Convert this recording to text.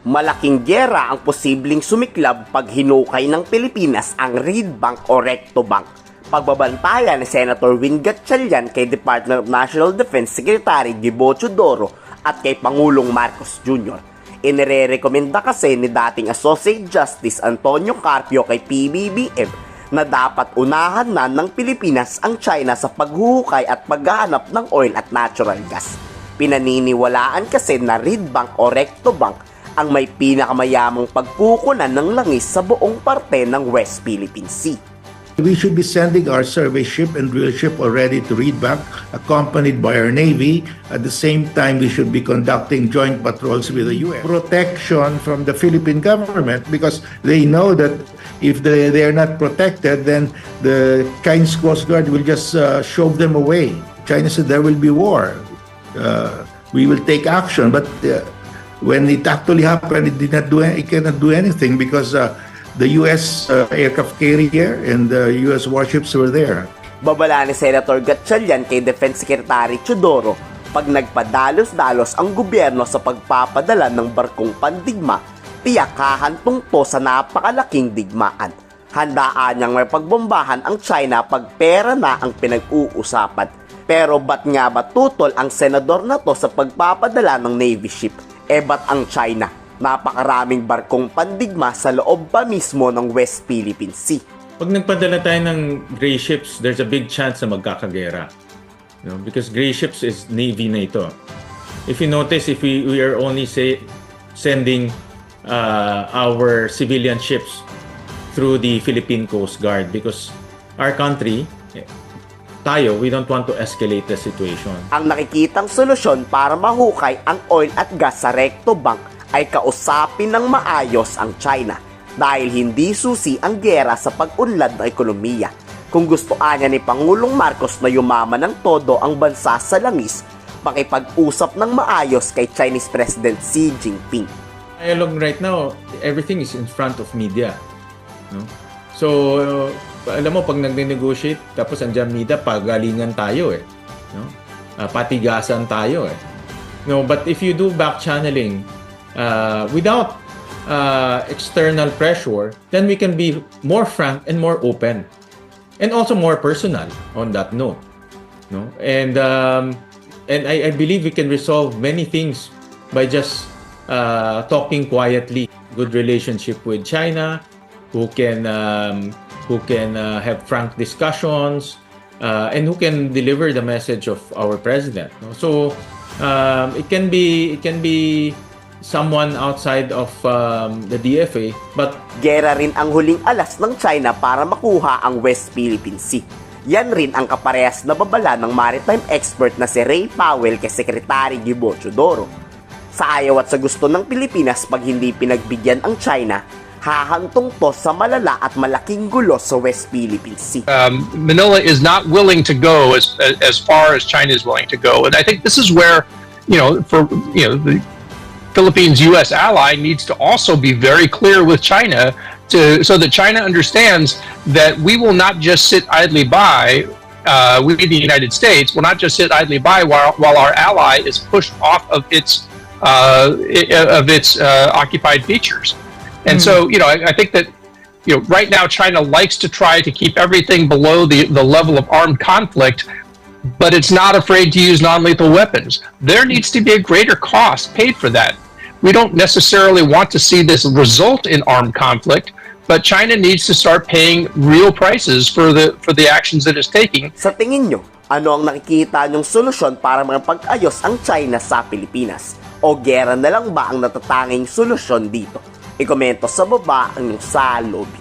Malaking gyera ang posibleng sumiklab pag hinukay ng Pilipinas ang Reed Bank o Recto Bank. Pagbabantayan ni Senator Win Gatchalian kay Department of National Defense Secretary Gibo at kay Pangulong Marcos Jr. Inirekomenda kasi ni dating Associate Justice Antonio Carpio kay PBBM na dapat unahan na ng Pilipinas ang China sa paghuhukay at paghahanap ng oil at natural gas. Pinaniniwalaan kasi na Reed Bank o Recto Bank ang may pinakamayamang pagkukunan ng langis sa buong parte ng West Philippine Sea. We should be sending our survey ship and drill ship already to Reed Bank, accompanied by our Navy. At the same time, we should be conducting joint patrols with the U.S. Protection from the Philippine government, because they know that if they are not protected, then the Chinese Coast Guard will just shove them away. China said there will be war. We will take action, but when it actually happened, it cannot do anything because the U.S. Aircraft carrier and the U.S. warships were there. Babala ni Senator Gatchalian kay Defense Secretary Teodoro pag nagpadalos-dalos ang gobyerno sa pagpapadala ng barkong pandigma, tiyak hahantong to sa napakalaking digmaan. Handaan niyang may pagbombahan ang China pag pera na ang pinag-uusapan. Pero ba't nga ba tutol ang senador na to sa pagpapadala ng Navy ship? Ba't ang China? Napakaraming barkong pandigma sa loob pa mismo ng West Philippine Sea. Pag nagpadala tayo ng gray ships, there's a big chance na magkakagera. Because gray ships is Navy na ito. If you notice, if we are only sending our civilian ships through the Philippine Coast Guard because our country, we don't want to escalate the situation. Ang nakikitang solusyon para mahukay ang oil at gas sa Recto Bank ay kausapin ng maayos ang China dahil hindi susi ang gyera sa pag-unlad ng ekonomiya. Kung gusto niya ni Pangulong Marcos na yumaman ng todo ang bansa sa langis, makipag-usap ng maayos kay Chinese President Xi Jinping. Dialogue right now, everything is in front of media. No? So, alam mo, pag nag-negotiate, tapos andyan media, pagalingan tayo eh. No? Patigasan tayo eh. No, but if you do back channeling without external pressure, then we can be more frank and more open, and also more personal on that note. No, and I believe we can resolve many things by just talking quietly. Good relationship with China, who can have frank discussions, and who can deliver the message of our president. No? So it can be someone outside of the DFA, but Gyera rin ang huling alas ng China para makuha ang West Philippine Sea. Yan rin ang kaparehas na babala ng maritime expert na si Ray Powell kay Secretary Gibo. Sa ayaw at sa gusto ng Pilipinas pag hindi pinagbigyan ang China, hahantong to sa malala at malaking gulo sa West Philippine Sea. Manila is not willing to go as far as China is willing to go, and I think this is where, the Philippines' U.S. ally needs to also be very clear with China so that China understands that we will not just sit idly by. We, the United States, will not just sit idly by while our ally is pushed off of its occupied features. And so, I think that, right now China likes to try to keep everything below the level of armed conflict, but it's not afraid to use non-lethal weapons. There needs to be a greater cost paid for that. We don't necessarily want to see this result in armed conflict, but China needs to start paying real prices for the actions that it's taking. Sa tingin nyo, ano ang nakikita nyong solusyon para makapag-ayos ang China sa Pilipinas? O gyera na lang ba ang natatanging solusyon dito? I-komento sa baba ang inyong saloobin.